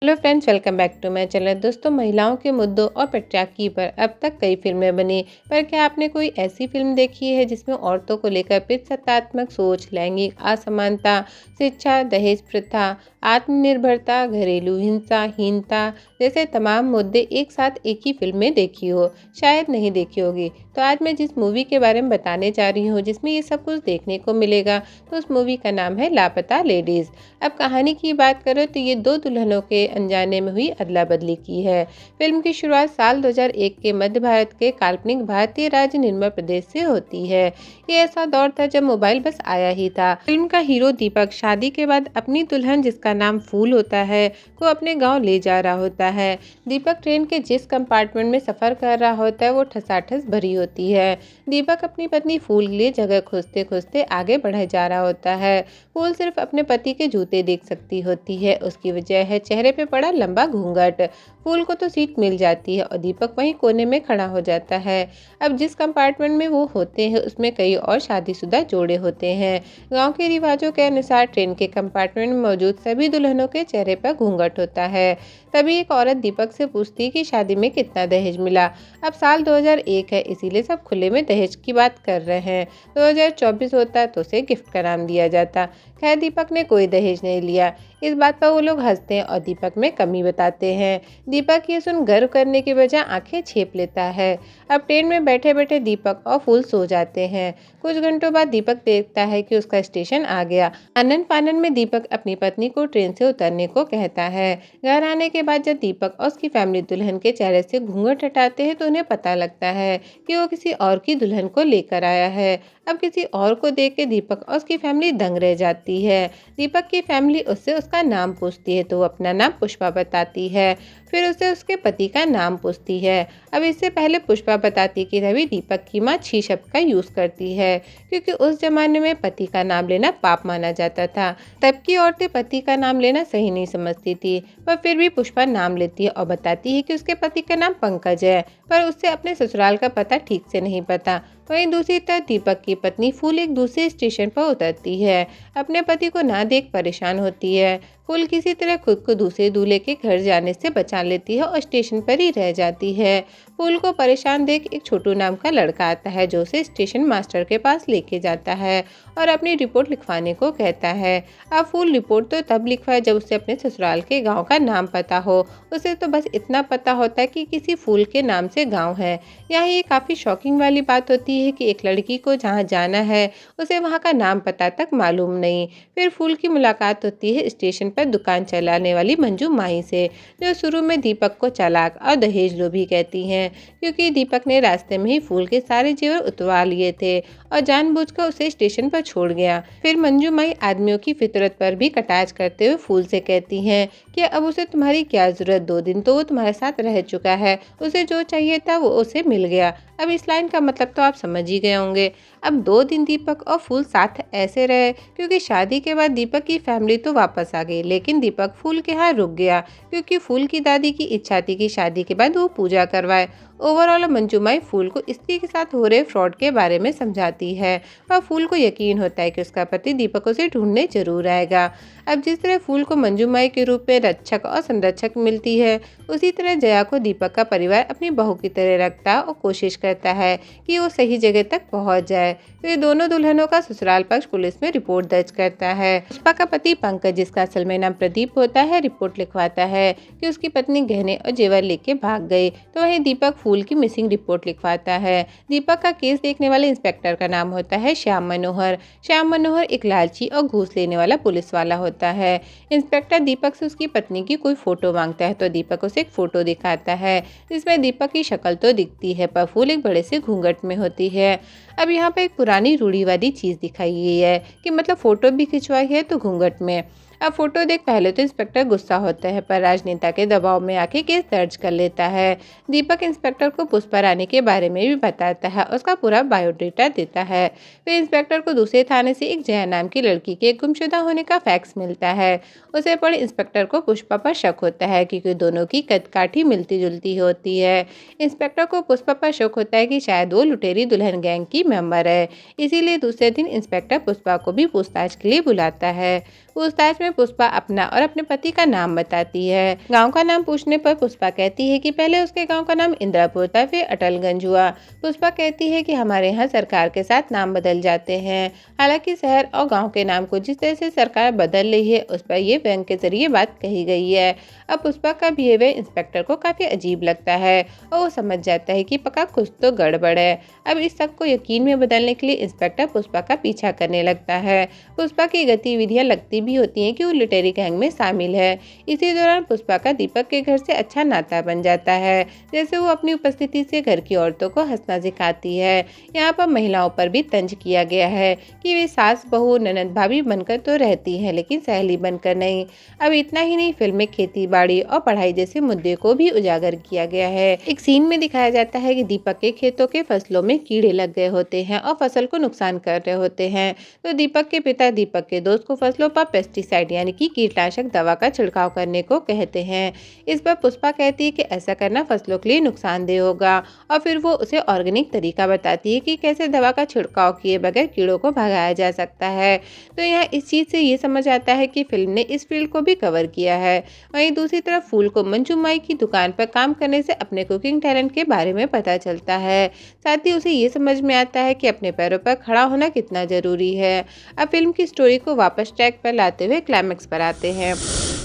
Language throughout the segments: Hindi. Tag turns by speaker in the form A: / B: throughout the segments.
A: Hello friends, welcome back to my channel. दोस्तों, महिलाओं के मुद्दों और पेट्रियार्की पर अब तक कई फिल्में बनी, पर क्या आपने कोई ऐसी फिल्म देखी है जिसमें औरतों को लेकर पितृसत्तात्मक सोच, लैंगिक असमानता, शिक्षा, दहेज प्रथा, आत्मनिर्भरता, घरेलू हिंसा, हीनता जैसे तमाम मुद्दे एक साथ एक ही फिल्म में देखी हो? शायद नहीं देखी होगी। तो आज मैं जिस मूवी के बारे में बताने जा रही हूँ जिसमें ये सब कुछ देखने को मिलेगा, तो उस मूवी का नाम है लापता लेडीज। अब कहानी की बात करें तो ये दो दुल्हनों के अनजाने में हुई अदला बदली की है। फिल्म की शुरुआत साल 2001 के मध्य भारत के काल्पनिक भारतीय राज्य निर्मल प्रदेश से होती है। ये ऐसा दौर था जब मोबाइल बस आया ही था। फिल्म का हीरो दीपक शादी के बाद अपनी दुल्हन, जिसका नाम फूल होता है, को अपने गांव ले जा रहा होता है। दीपक ट्रेन के जिस कंपार्टमेंट में सफर कर रहा होता है वो ठसाठस भरी होती है। दीपक अपनी पत्नी फूल के लिए जगह खोजते खोजते आगे बढ़े जा रहा होता है। फूल सिर्फ अपने पति के जूते देख सकती होती है। उसकी वजह है चेहरे पे पड़ा लंबा घूंघट। फूल को तो सीट मिल जाती है और दीपक वहीं कोने में खड़ा हो जाता है। अब जिस कंपार्टमेंट में वो होते हैं उसमें कई और शादीशुदा जोड़े होते हैं। गांव के रिवाजों के अनुसार ट्रेन के कंपार्टमेंट में मौजूद सभी दुल्हनों के चेहरे पर घूंघट होता है। तभी एक औरत दीपक से पूछती कि शादी में कितना दहेज मिला। अब साल 2001 है, इसीलिए सब खुले में दहेज की बात कर रहे हैं। 2024 होता तो उसे गिफ्ट का नाम दिया जाता। खैर, दीपक ने कोई दहेज नहीं लिया। इस बात पर वो लोग हंसते हैं और दीपक में कमी बताते हैं। दीपक ये सुन गर्व करने की बजाय आंखें छेप लेता है। अब ट्रेन में बैठे बैठे दीपक और फूल सो जाते हैं। कुछ घंटों बाद दीपक देखता है कि उसका स्टेशन आ गया। आनन फानन में दीपक अपनी पत्नी को ट्रेन से उतरने को कहता है। घर आने के बाद जब दीपक और उसकी फैमिली दुल्हन के चेहरे से घूंघट हटाते हैं तो उन्हें पता लगता है कि वो किसी और की दुल्हन को लेकर आया है। अब किसी और को देख के दीपक और उसकी फैमिली दंग रह जाती है। दीपक की फैमिली उससे उसका नाम पूछती है तो वो अपना नाम पुष्पा बताती है। फिर उससे उसके पति का नाम पूछती है। अब इससे पहले पुष्पा बताती कि रवि दीपक की माँ छी शब्द का यूज करती है, क्योंकि उस जमाने में पति का नाम लेना पाप माना जाता था। तब की औरतें पति का नाम लेना सही नहीं समझती थी, पर फिर भी पुष्पा नाम लेती है और बताती है कि उसके पति का नाम पंकज है, पर उससे अपने ससुराल का पता ठीक से नहीं पता। वहीं दूसरी तरफ दीपक की पत्नी फूल एक दूसरे स्टेशन पर उतरती है। अपने पति को ना देख परेशान होती है। फूल किसी तरह खुद को दूसरे दूल्हे के घर जाने से बचा लेती है और स्टेशन पर ही रह जाती है। फूल को परेशान देख एक छोटू नाम का लड़का आता है जो उसे स्टेशन मास्टर के पास लेके जाता है और अपनी रिपोर्ट लिखवाने को कहता है। अब फूल रिपोर्ट तो तब लिखवाए जब उसे अपने ससुराल के गांव का नाम पता हो। उसे तो बस इतना पता होता है कि किसी फूल के नाम से गांव है। यहाँ ये काफ़ी शॉकिंग वाली बात होती है कि एक लड़की को जहाँ जाना है उसे वहाँ का नाम पता तक मालूम नहीं। फिर फूल की मुलाकात होती है स्टेशन पर दुकान चलाने वाली मंजू माई से, जो शुरू में दीपक को चालाक और दहेज लोभी कहती हैं, क्योंकि दीपक ने रास्ते में ही फूल के सारे जेवर उतरवा लिए थे और जानबूझकर उसे स्टेशन पर छोड़ गया। फिर मंजू माई आदमियों की फितरत पर भी कटाक्ष करते हुए फूल से कहती हैं कि अब उसे तुम्हारी क्या जरूरत, 2 दिन तो वो तुम्हारे साथ रह चुका है, उसे जो चाहिए था वो उसे मिल गया। अब इस लाइन का मतलब तो आप समझ ही गए होंगे। अब 2 दिन दीपक और फूल साथ ऐसे रहे क्योंकि शादी के बाद दीपक की फैमिली तो वापस आ गई, लेकिन दीपक फूल के यहाँ रुक गया क्योंकि फूल की दादी की इच्छा थी कि शादी के बाद वो पूजा करवाए। ओवरऑल मंजूमाई फूल को स्त्री के साथ हो रहे फ्रॉड के बारे में समझाती है और फूल को यकीन होता है कि उसका पति दीपक उसे ढूंढने जरूर आएगा। अब जिस तरह फूल को मंजूमाई के रूप में रक्षक और संरक्षक मिलती है, उसी तरह जया को दीपक का परिवार अपनी बहू की तरह रखता और कोशिश करता है कि वो सही जगह तक पहुंच जाए। फिर दोनों दुल्हनों का ससुराल पक्ष पुलिस में रिपोर्ट दर्ज करता है। पुष्पा का पति पंकज, जिसका असल में नाम प्रदीप होता है, रिपोर्ट लिखवाता है कि उसकी पत्नी गहने और जेवर लेके भाग गई। तो वहीं दीपक फूल की मिसिंग रिपोर्ट लिखवाता है। दीपक का केस देखने वाले इंस्पेक्टर का नाम होता है श्याम मनोहर। श्याम मनोहर एक लालची और घूस लेने वाला पुलिस वाला होता है। इंस्पेक्टर दीपक से उसकी पत्नी की कोई फोटो मांगता है तो दीपक उसे एक फोटो दिखाता है जिसमें दीपक की शक्ल तो दिखती है पर फूल एक बड़े से घूंघट में होती है। अब यहाँ पे एक पुरानी रूढ़िवादी चीज दिखाई गई है कि मतलब फोटो भी खिंचवाई है तो घूंघट में। अब फोटो देख पहले तो इंस्पेक्टर गुस्सा होता है पर राजनेता के दबाव में आके केस दर्ज कर लेता है। दीपक इंस्पेक्टर को पुष्पा रानी के बारे में भी बताता है, उसका पूरा बायोडेटा देता है। फिर इंस्पेक्टर को दूसरे थाने से एक जया नाम की लड़की के गुमशुदा होने का फैक्स मिलता है। उसे पढ़ इंस्पेक्टर को पुष्पा पर शक होता है क्योंकि दोनों की कदकाठी मिलती जुलती होती है। इंस्पेक्टर को पुष्पा पर शक होता है कि शायद वो लुटेरी दुल्हन गैंग की मेंबर है, इसीलिए दूसरे दिन इंस्पेक्टर पुष्पा को भी पूछताछ के लिए बुलाता है। पूछताछ में पुष्पा अपना और अपने पति का नाम बताती है। गांव का नाम पूछने पर पुष्पा कहती है कि पहले उसके गांव का नाम इंदिरापुर था, फिर अटलगंज हुआ। पुष्पा कहती है कि हमारे यहाँ सरकार के साथ नाम बदल जाते हैं। हालांकि शहर और गांव के नाम को जिस तरह से सरकार बदल रही है उस पर ये व्यंग के जरिए बात कही गई है। अब पुष्पा का बिहेवियर इंस्पेक्टर को काफी अजीब लगता है और वो समझ जाता है कि पक्का कुछ तो गड़बड़ है। अब इस शक को यकीन में बदलने के लिए इंस्पेक्टर पुष्पा का पीछा करने लगता है। पुष्पा की गतिविधियां लगती भी होती हैं कि वो लुटेरी गैंग में शामिल है। इसी दौरान पुष्पा का दीपक के घर से अच्छा नाता बन जाता है, जैसे वो अपनी उपस्थिति से घर की औरतों को हंसना सिखाती है। यहाँ पर महिलाओं पर भी तंज किया गया है कि वे सास बहू ननद भाभी बनकर तो रहती हैं लेकिन सहेली बनकर नहीं। अब इतना ही नहीं, फिल्म में खेती बाड़ी और पढ़ाई जैसे मुद्दे को भी उजागर किया गया है। एक सीन में दिखाया जाता है कि दीपक के खेतों के फसलों में कीड़े लग गए होते हैं और फसल को नुकसान कर रहे होते हैं, तो दीपक के पिता दीपक के दोस्त को फसलों पर पेस्टिसाइड यानी कि कीटनाशक दवा का छिड़काव करने को कहते हैं। इस पर पुष्पा कहती है कि ऐसा करना फसलों के लिए नुकसानदेह होगा और फिर वो उसे ऑर्गेनिक तरीका बताती है कि कैसे दवा का छिड़काव किए बगैर कीड़ों को भगाया जा सकता है। तो यहाँ इस चीज से ये समझ आता है कि फिल्म ने इस फील्ड को भी कवर किया है। वहीं दूसरी तरफ फूल को मंजू माई की दुकान पर काम करने से अपने कुकिंग टैलेंट के बारे में पता चलता है। साथ ही उसे ये समझ में आता है कि अपने पैरों पर खड़ा होना कितना जरूरी है। अब फिल्म की स्टोरी को वापस ट्रैक पर लाते हुए क्लाइमैक्स पर आते हैं।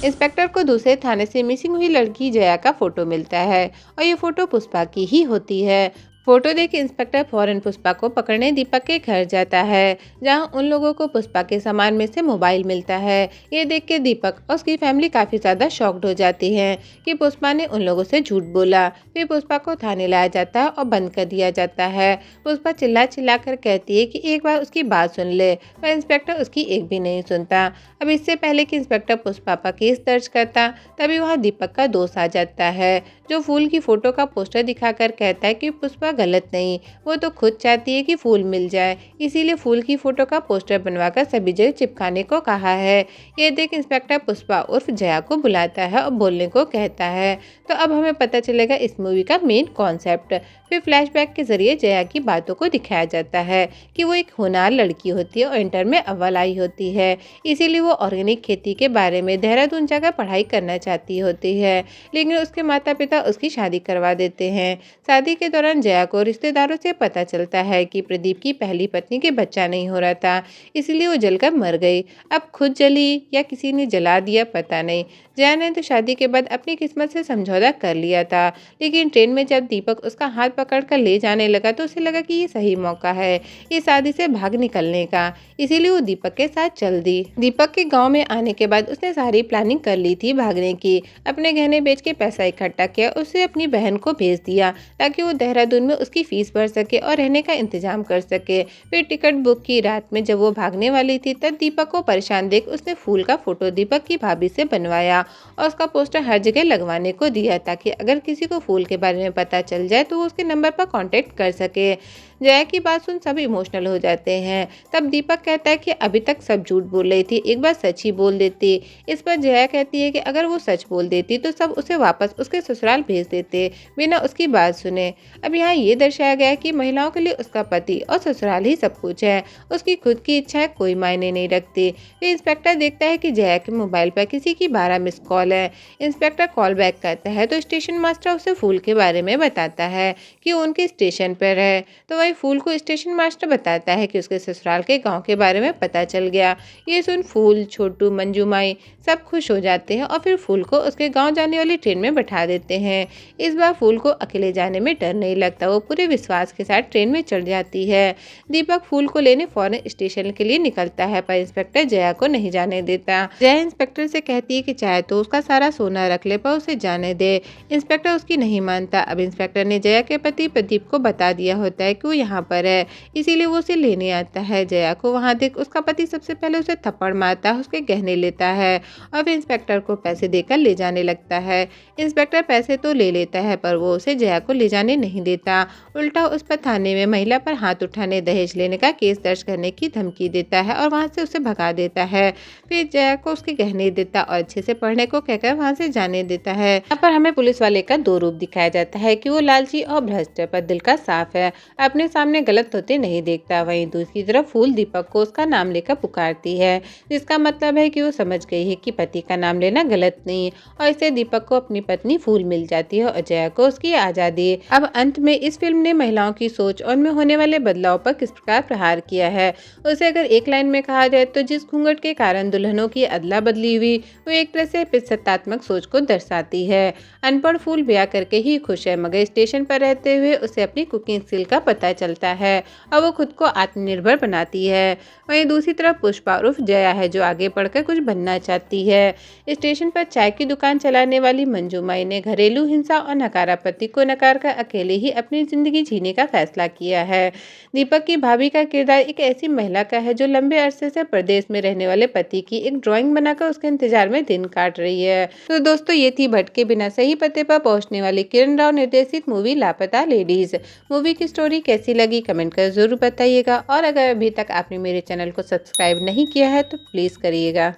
A: इंस्पेक्टर को दूसरे थाने से मिसिंग हुई लड़की जया का फोटो मिलता है और ये फोटो पुष्पा की ही होती है। फोटो देख इंस्पेक्टर फौरन पुष्पा को पकड़ने दीपक के घर जाता है, जहां उन लोगों को पुष्पा के सामान में से मोबाइल मिलता है। ये देख के दीपक और उसकी फैमिली काफी ज्यादा शॉक्ड हो जाती है कि पुष्पा ने उन लोगों से झूठ बोला। फिर पुष्पा को थाने लाया जाता है और बंद कर दिया जाता है। पुष्पा चिल्ला चिल्ला कर कहती है कि एक बार उसकी बात सुन ले, पर इंस्पेक्टर उसकी एक भी नहीं सुनता। अब इससे पहले कि इंस्पेक्टर पुष्पा पर केस दर्ज करता, तभी वहाँ दीपक का दोस्त आ जाता है, जो फूल की फोटो का पोस्टर दिखाकर कहता है कि पुष्पा गलत नहीं, वो तो खुद चाहती है कि फूल मिल जाए, इसीलिए फूल की फोटो का पोस्टर बनवाकर सभी जगह चिपकाने को कहा है। ये देख इंस्पेक्टर पुष्पा उर्फ जया को बुलाता है और बोलने को कहता है। तो अब हमें पता चलेगा इस मूवी का मेन कॉन्सेप्ट। फिर फ्लैशबैक के जरिए जया की बातों को दिखाया जाता है कि वो एक होनहार लड़की होती है और इंटर में अव्वल आई होती है, इसीलिए वो ऑर्गेनिक खेती के बारे में देहरादून जाकर पढ़ाई करना चाहती होती है, लेकिन उसके माता पिता उसकी शादी करवा देते हैं। शादी के दौरान जया को रिश्तेदारों से पता चलता है कि प्रदीप की पहली पत्नी के बच्चा नहीं हो रहा था, इसलिए वो जलकर मर गई। अब खुद जली या किसी ने जला दिया पता नहीं। जया ने तो शादी के बाद अपनी किस्मत से समझौता कर लिया था, लेकिन ट्रेन में जब दीपक उसका हाथ पकड़कर ले जाने लगा तो उसे लगा कि ये सही मौका है इस शादी से भाग निकलने का, इसीलिए वो दीपक के साथ चल दी। दीपक के गांव में आने के बाद उसने सारी प्लानिंग कर ली थी भागने की। अपने गहने बेच के पैसा इकट्ठा किया, उसे अपनी बहन को भेज दिया ताकि वो देहरादून में उसकी फीस भर सके और रहने का इंतजाम कर सके। फिर टिकट बुक की। रात में जब वो भागने वाली थी तब दीपक को परेशान देख उसने फूल का फोटो दीपक की भाभी से बनवाया और उसका पोस्टर हर जगह लगवाने को दिया, ताकि अगर किसी को फूल के बारे में पता चल जाए तो वो उसके नंबर पर कांटेक्ट कर सके। जया की बात सुन सब इमोशनल हो जाते हैं। तब दीपक कहता है कि अभी तक सब झूठ बोल रही थी, एक बार सच ही बोल देती। इस पर जया कहती है कि अगर वो सच बोल देती तो सब उसे वापस उसके ससुराल भेज देते बिना उसकी बात सुने। अब यहाँ ये दर्शाया गया है कि महिलाओं के लिए उसका पति और ससुराल ही सब कुछ है, उसकी खुद की इच्छाएं कोई मायने नहीं रखती। फिर इंस्पेक्टर देखता है कि जया के मोबाइल पर किसी की 12 मिस कॉल है। इंस्पेक्टर कॉल बैक करता है तो स्टेशन मास्टर उसे फूल के बारे में बताता है कि वो उनके स्टेशन पर है। तो वही फूल को स्टेशन मास्टर बताता है कि उसके ससुराल के गांव के बारे में पता चल गया। ये सुन फूल, छोटू, मंजू माई सब खुश हो जाते हैं और फिर फूल को उसके गांव जाने वाली ट्रेन में बैठा देते हैं। इस बार फूल को अकेले जाने में डर नहीं लगता, वो पूरे विश्वास के साथ ट्रेन में चढ़ जाती है। दीपक फूल को लेने फौरन स्टेशन के लिए निकलता है, पर इंस्पेक्टर जया को नहीं जाने देता। जया इंस्पेक्टर से कहती है कि चाहे तो उसका सारा सोना रख ले पर उसे जाने दे। इंस्पेक्टर उसकी नहीं मानता। अब इंस्पेक्टर ने जया के पति प्रदीप को बता दिया होता है कि वो यहाँ पर है, इसीलिए वो उसे लेने आता है। जया को वहाँ देख उसका पति सबसे पहले उसे थप्पड़ मारता है, उसके गहने लेता है और फिर इंस्पेक्टर को पैसे देकर ले जाने लगता है। इंस्पेक्टर पैसे तो ले लेता है पर वो उसे जया को ले जाने नहीं देता, उल्टा उस पर थाने में महिला पर हाथ उठाने, दहेज लेने का केस दर्ज करने की धमकी देता है और वहाँ से उसे भगा देता है। फिर जया को उसके गहने देता और अच्छे से पढ़ने को कहकर वहाँ से जाने देता है। यहाँ पर हमें पुलिस वाले का दो रूप दिखाया जाता है कि वो लालची और भ्रष्ट है पर दिल का साफ है। अपने आमने सामने गलत होते नहीं देखता। वहीं दूसरी तरफ फूल दीपक को उसका नाम लेकर पुकारती है, जिसका मतलब है कि वो समझ गई है कि पति का नाम लेना गलत नहीं। और इससे दीपक को अपनी पत्नी फूल मिल जाती है और जया को उसकी आज़ादी। अब अंत में इस फिल्म ने महिलाओं की सोच और उनमें होने वाले बदलाव पर किस प्रकार प्रहार किया है, उसे अगर एक लाइन में कहा जाए तो जिस घूंघट के कारण दुल्हनों की अदला बदली हुई, वो एक तरह से पितृसत्तात्मक सोच को दर्शाती है। अनपढ़ फूल ब्याह करके ही खुश है, मगर स्टेशन पर रहते हुए उसे अपनी कुकिंग स्किल का पता चलता है और वो खुद को आत्मनिर्भर बनाती है। वहीं दूसरी तरफ पुष्पा उर्फ जया है, जो आगे बढ़कर कुछ बनना चाहती है। स्टेशन पर चाय की दुकान चलाने वाली मंजूमाई ने घरेलू हिंसा और नकारा पति को नकार कर अकेले ही अपनी जिंदगी जीने का फैसला किया है। दीपक की भाभी का किरदार एक ऐसी महिला का है जो लंबे अरसे से प्रदेश में रहने वाले पति की एक ड्राइंग बनाकर उसके इंतजार में दिन काट रही है। तो दोस्तों, ये थी भटके बिना सही पते पर पहुंचने वाली किरण राव निर्देशित मूवी लापता लेडीज। मूवी की स्टोरी कैसी लगी कमेंट कर जरूर बताइएगा, और अगर अभी तक आपने मेरे चैनल को सब्सक्राइब नहीं किया है तो प्लीज करिएगा।